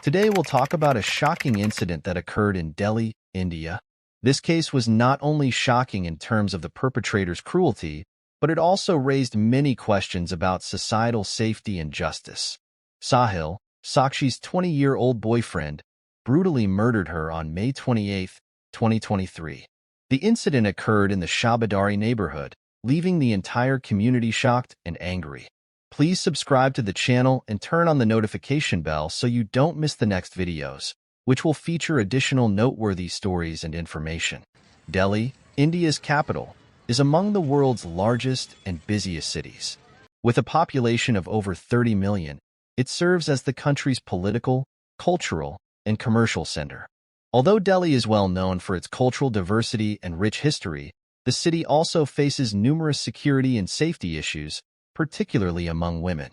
Today we'll talk about a shocking incident that occurred in Delhi, India. This case was not only shocking in terms of the perpetrator's cruelty, but it also raised many questions about societal safety and justice. Sahil, Sakshi's 20-year-old boyfriend, brutally murdered her on May 28, 2023. The incident occurred in the Shabadari neighborhood, leaving the entire community shocked and angry. Please subscribe to the channel and turn on the notification bell so you don't miss the next videos, which will feature additional noteworthy stories and information. Delhi, India's capital, is among the world's largest and busiest cities. With a population of over 30 million, it serves as the country's political, cultural, and commercial center. Although Delhi is well known for its cultural diversity and rich history, the city also faces numerous security and safety issues, particularly among women.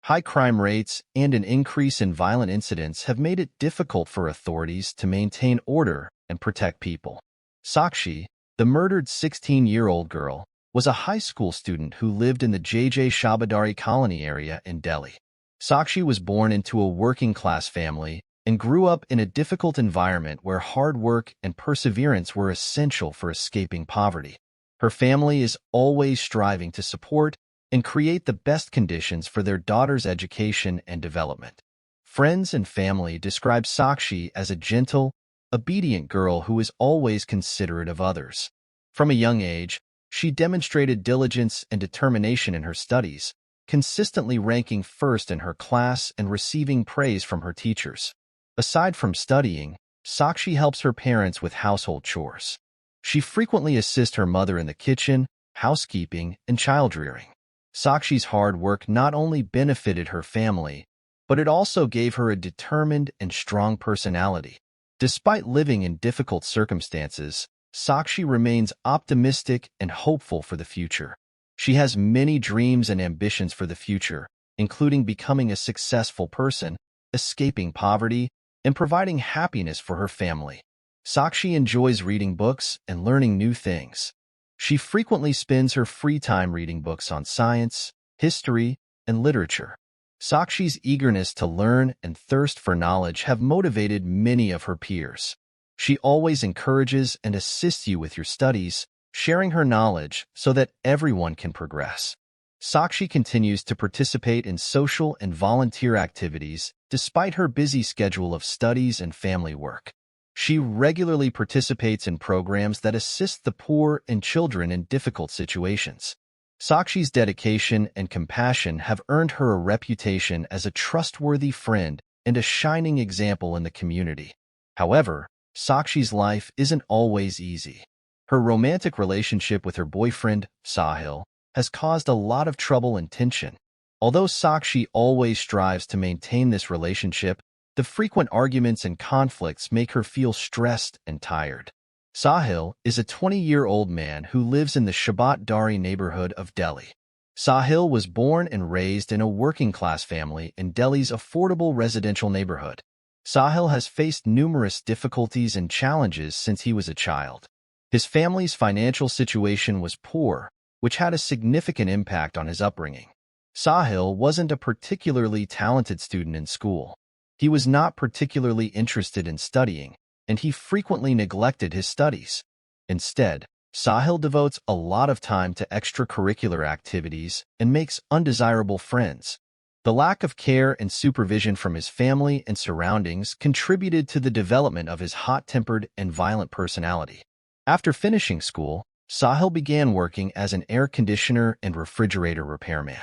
High crime rates and an increase in violent incidents have made it difficult for authorities to maintain order and protect people. Sakshi, the murdered 16-year-old girl, was a high school student who lived in the J.J. Shabadari colony area in Delhi. Sakshi was born into a working-class family and grew up in a difficult environment where hard work and perseverance were essential for escaping poverty. Her family is always striving to support and create the best conditions for their daughter's education and development. Friends and family describe Sakshi as a gentle, obedient girl who is always considerate of others. From a young age, she demonstrated diligence and determination in her studies, consistently ranking first in her class and receiving praise from her teachers. Aside from studying, Sakshi helps her parents with household chores. She frequently assists her mother in the kitchen, housekeeping, and child rearing. Sakshi's hard work not only benefited her family, but it also gave her a determined and strong personality. Despite living in difficult circumstances, Sakshi remains optimistic and hopeful for the future. She has many dreams and ambitions for the future, including becoming a successful person, escaping poverty, and providing happiness for her family. Sakshi enjoys reading books and learning new things. She frequently spends her free time reading books on science, history, and literature. Sakshi's eagerness to learn and thirst for knowledge have motivated many of her peers. She always encourages and assists you with your studies, sharing her knowledge so that everyone can progress. Sakshi continues to participate in social and volunteer activities despite her busy schedule of studies and family work. She regularly participates in programs that assist the poor and children in difficult situations. Sakshi's dedication and compassion have earned her a reputation as a trustworthy friend and a shining example in the community. However, Sakshi's life isn't always easy. Her romantic relationship with her boyfriend, Sahil, has caused a lot of trouble and tension. Although Sakshi always strives to maintain this relationship, the frequent arguments and conflicts make her feel stressed and tired. Sahil is a 20-year-old man who lives in the Shabadari neighborhood of Delhi. Sahil was born and raised in a working-class family in Delhi's affordable residential neighborhood. Sahil has faced numerous difficulties and challenges since he was a child. His family's financial situation was poor, which had a significant impact on his upbringing. Sahil wasn't a particularly talented student in school. He was not particularly interested in studying, and he frequently neglected his studies. Instead, Sahil devotes a lot of time to extracurricular activities and makes undesirable friends. The lack of care and supervision from his family and surroundings contributed to the development of his hot-tempered and violent personality. After finishing school, Sahil began working as an air conditioner and refrigerator repairman.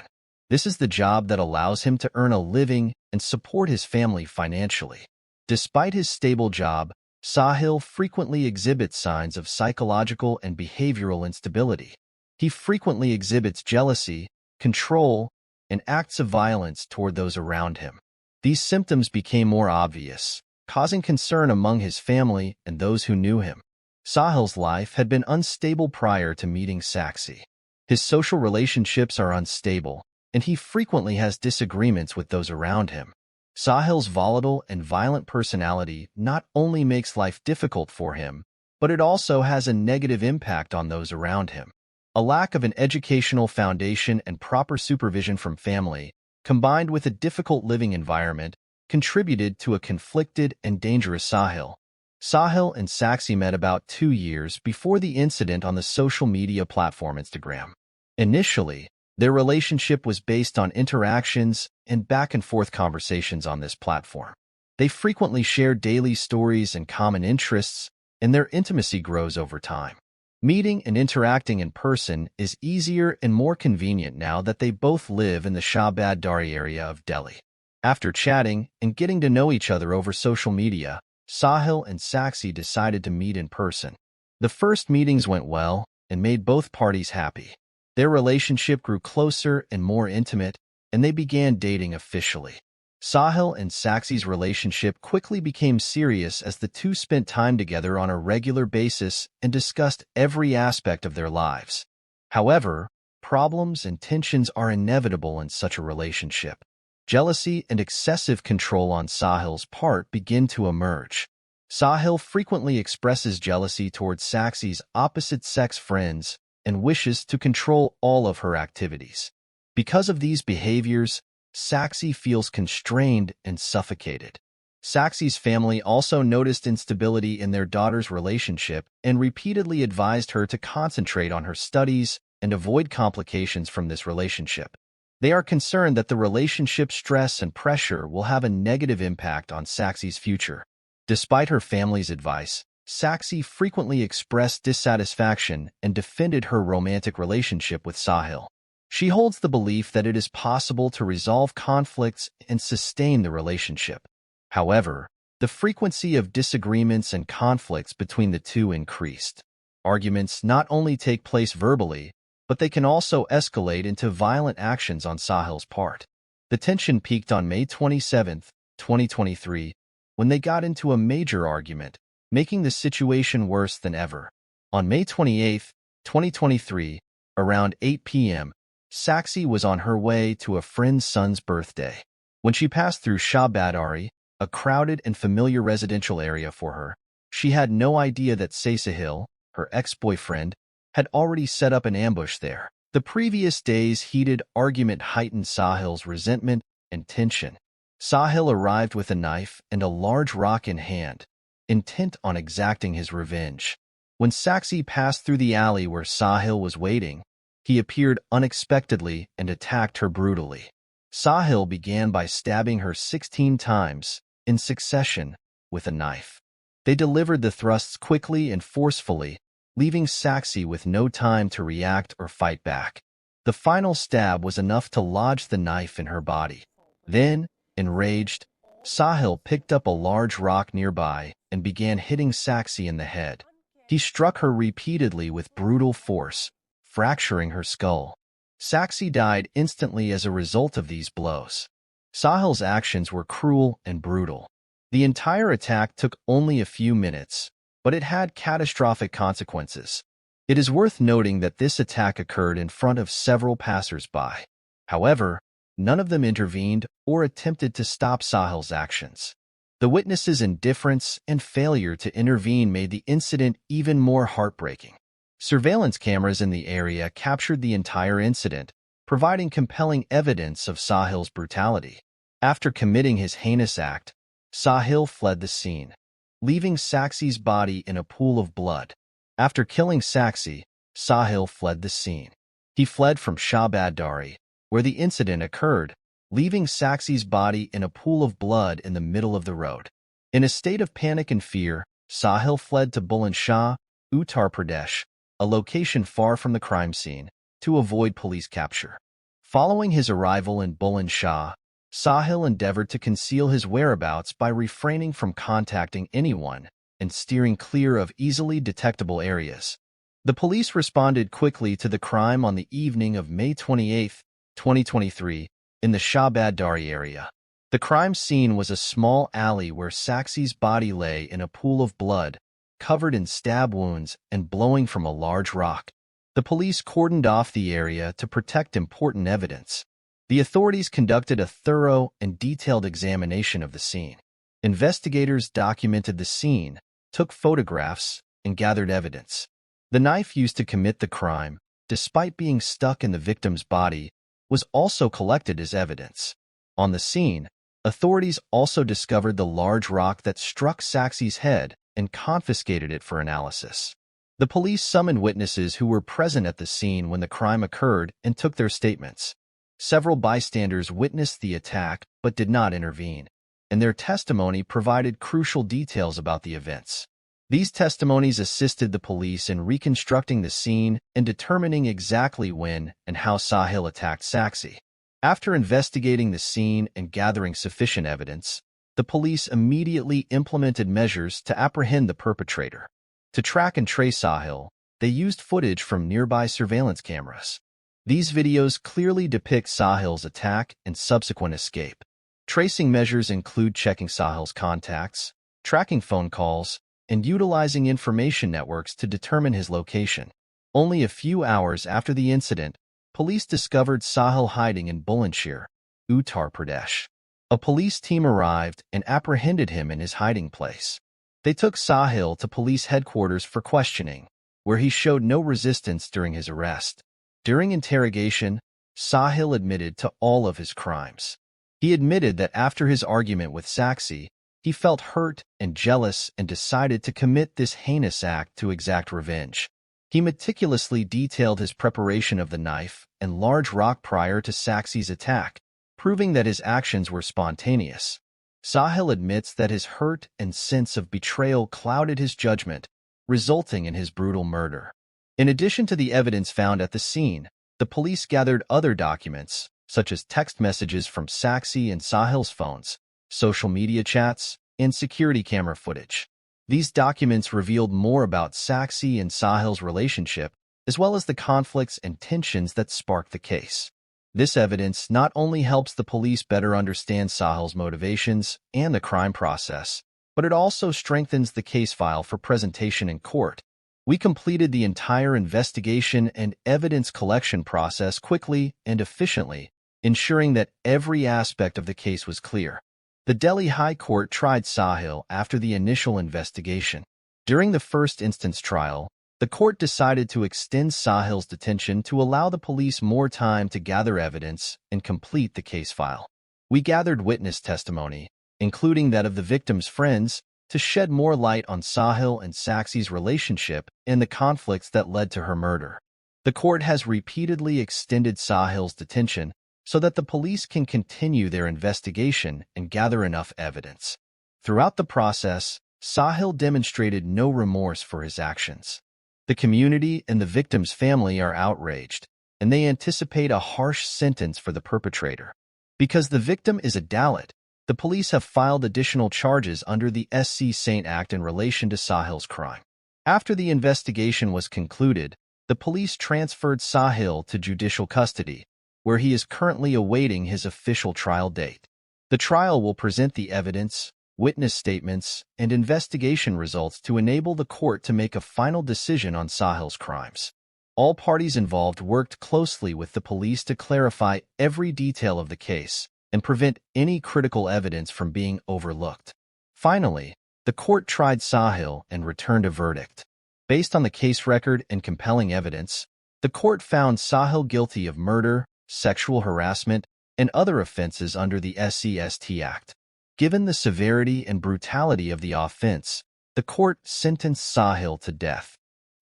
This is the job that allows him to earn a living and support his family financially. Despite his stable job, Sahil frequently exhibits signs of psychological and behavioral instability. He frequently exhibits jealousy, control, and acts of violence toward those around him. These symptoms became more obvious, causing concern among his family and those who knew him. Sahil's life had been unstable prior to meeting Sakshi. His social relationships are unstable, and he frequently has disagreements with those around him. Sahil's volatile and violent personality not only makes life difficult for him, but it also has a negative impact on those around him. A lack of an educational foundation and proper supervision from family, combined with a difficult living environment, contributed to a conflicted and dangerous Sahil. Sahil and Sakshi met about 2 years before the incident on the social media platform Instagram. Initially, their relationship was based on interactions and back-and-forth conversations on this platform. They frequently shared daily stories and common interests, and their intimacy grows over time. Meeting and interacting in person is easier and more convenient now that they both live in the Shabad Dari area of Delhi. After chatting and getting to know each other over social media, Sahil and Sakshi decided to meet in person. The first meetings went well and made both parties happy. Their relationship grew closer and more intimate, and they began dating officially. Sahil and Sakshi's relationship quickly became serious as the two spent time together on a regular basis and discussed every aspect of their lives. However, problems and tensions are inevitable in such a relationship. Jealousy and excessive control on Sahil's part begin to emerge. Sahil frequently expresses jealousy towards Sakshi's opposite-sex friends and wishes to control all of her activities. Because of these behaviors, Sakshi feels constrained and suffocated. Sakshi's family also noticed instability in their daughter's relationship and repeatedly advised her to concentrate on her studies and avoid complications from this relationship. They are concerned that the relationship stress and pressure will have a negative impact on Sakshi's future. Despite her family's advice, Sakshi frequently expressed dissatisfaction and defended her romantic relationship with Sahil. She holds the belief that it is possible to resolve conflicts and sustain the relationship. However, the frequency of disagreements and conflicts between the two increased. Arguments not only take place verbally, but they can also escalate into violent actions on Sahil's part. The tension peaked on May 27, 2023, when they got into a major argument, making the situation worse than ever. On May 28, 2023, around 8 p.m., Sakshi was on her way to a friend's son's birthday. When she passed through Shabadari, a crowded and familiar residential area for her, she had no idea that Sahil, her ex-boyfriend, had already set up an ambush there. The previous day's heated argument heightened Sahil's resentment and tension. Sahil arrived with a knife and a large rock in hand, intent on exacting his revenge. When Sakshi passed through the alley where Sahil was waiting, he appeared unexpectedly and attacked her brutally. Sahil began by stabbing her 16 times, in succession, with a knife. They delivered the thrusts quickly and forcefully, leaving Sakshi with no time to react or fight back. The final stab was enough to lodge the knife in her body. Then, enraged, Sahil picked up a large rock nearby and began hitting Sakshi in the head. He struck her repeatedly with brutal force, fracturing her skull. Sakshi died instantly as a result of these blows. Sahil's actions were cruel and brutal. The entire attack took only a few minutes, but it had catastrophic consequences. It is worth noting that this attack occurred in front of several passers-by. However, none of them intervened or attempted to stop Sahil's actions. The witnesses' indifference and failure to intervene made the incident even more heartbreaking. Surveillance cameras in the area captured the entire incident, providing compelling evidence of Sahil's brutality. After committing his heinous act, Sahil fled the scene, leaving Sakshi's body in a pool of blood. After killing Sakshi, Sahil fled the scene. He fled from Shabadari, where the incident occurred, leaving Sakshi's body in a pool of blood in the middle of the road. In a state of panic and fear, Sahil fled to Bulandshahr, Uttar Pradesh, a location far from the crime scene, to avoid police capture. Following his arrival in Bulandshahr, Sahil endeavored to conceal his whereabouts by refraining from contacting anyone and steering clear of easily detectable areas. The police responded quickly to the crime on the evening of May 28, 2023, in the Shabadari area. The crime scene was a small alley where Sakshi's body lay in a pool of blood, covered in stab wounds and blowing from a large rock. The police cordoned off the area to protect important evidence. The authorities conducted a thorough and detailed examination of the scene. Investigators documented the scene, took photographs, and gathered evidence. The knife used to commit the crime, despite being stuck in the victim's body, was also collected as evidence. On the scene, Authorities also discovered the large rock that struck Saxi's head and confiscated it for analysis. The police summoned witnesses who were present at the scene when the crime occurred and took their statements. Several bystanders witnessed the attack but did not intervene, and their testimony provided crucial details about the events. These testimonies assisted the police in reconstructing the scene and determining exactly when and how Sahil attacked Saxi. After investigating the scene and gathering sufficient evidence, the police immediately implemented measures to apprehend the perpetrator. To track and trace Sahil, they used footage from nearby surveillance cameras. These videos clearly depict Sahil's attack and subsequent escape. Tracing measures include checking Sahil's contacts, tracking phone calls, and utilizing information networks to determine his location. Only a few hours after the incident, police discovered Sahil hiding in Bulandshahr, Uttar Pradesh. A police team arrived and apprehended him in his hiding place. They took Sahil to police headquarters for questioning, where he showed no resistance during his arrest. During interrogation, Sahil admitted to all of his crimes. He admitted that after his argument with Saxi, he felt hurt and jealous and decided to commit this heinous act to exact revenge. He meticulously detailed his preparation of the knife and large rock prior to Saxi's attack, proving that his actions were spontaneous. Sahil admits that his hurt and sense of betrayal clouded his judgment, resulting in his brutal murder. In addition to the evidence found at the scene, the police gathered other documents, such as text messages from Saxi and Sahil's phones, social media chats, and security camera footage. These documents revealed more about Saxi and Sahil's relationship, as well as the conflicts and tensions that sparked the case. This evidence not only helps the police better understand Sahil's motivations and the crime process, but it also strengthens the case file for presentation in court. We completed the entire investigation and evidence collection process quickly and efficiently, ensuring that every aspect of the case was clear. The Delhi High Court tried Sahil after the initial investigation. During the first instance trial, the court decided to extend Sahil's detention to allow the police more time to gather evidence and complete the case file. We gathered witness testimony, including that of the victim's friends, to shed more light on Sahil and Saxi's relationship and the conflicts that led to her murder. The court has repeatedly extended Sahil's detention so that the police can continue their investigation and gather enough evidence. Throughout the process, Sahil demonstrated no remorse for his actions. The community and the victim's family are outraged, and they anticipate a harsh sentence for the perpetrator. Because the victim is a Dalit, the police have filed additional charges under the SC Saint Act in relation to Sahil's crime. After the investigation was concluded, the police transferred Sahil to judicial custody, where he is currently awaiting his official trial date. The trial will present the evidence, witness statements, and investigation results to enable the court to make a final decision on Sahil's crimes. All parties involved worked closely with the police to clarify every detail of the case and prevent any critical evidence from being overlooked. Finally, the court tried Sahil and returned a verdict. Based on the case record and compelling evidence, the court found Sahil guilty of murder, sexual harassment, and other offenses under the SCST Act. Given the severity and brutality of the offense, the court sentenced Sahil to death.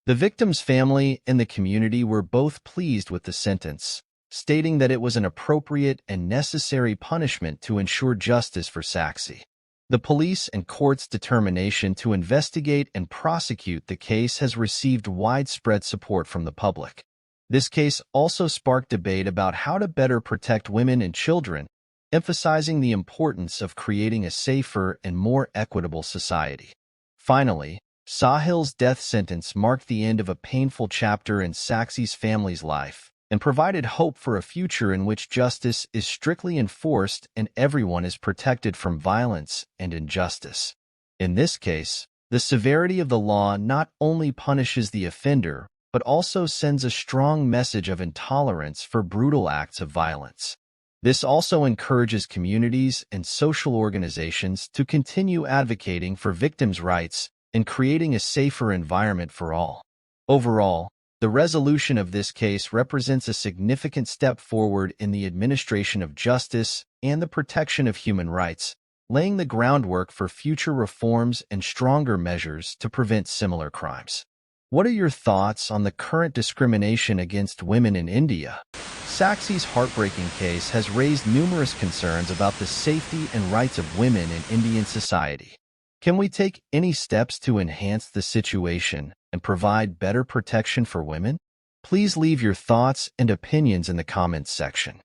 The victim's family and the community were both pleased with the sentence, stating that it was an appropriate and necessary punishment to ensure justice for Saxi. The police and court's determination to investigate and prosecute the case has received widespread support from the public. This case also sparked debate about how to better protect women and children, emphasizing the importance of creating a safer and more equitable society. Finally, Sahil's death sentence marked the end of a painful chapter in Saxi's family's life and provided hope for a future in which justice is strictly enforced and everyone is protected from violence and injustice. In this case, the severity of the law not only punishes the offender, but also sends a strong message of intolerance for brutal acts of violence. This also encourages communities and social organizations to continue advocating for victims' rights and creating a safer environment for all. Overall, The resolution of this case represents a significant step forward in the administration of justice and the protection of human rights, laying the groundwork for future reforms and stronger measures to prevent similar crimes. What are your thoughts on the current discrimination against women in India? Sakshi's heartbreaking case has raised numerous concerns about the safety and rights of women in Indian society. Can we take any steps to enhance the situation and provide better protection for women? Please leave your thoughts and opinions in the comments section.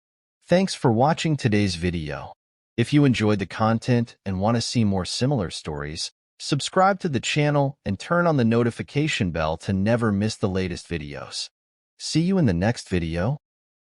Thanks for watching today's video. If you enjoyed the content and want to see more similar stories, subscribe to the channel and turn on the notification bell to never miss the latest videos. See you in the next video.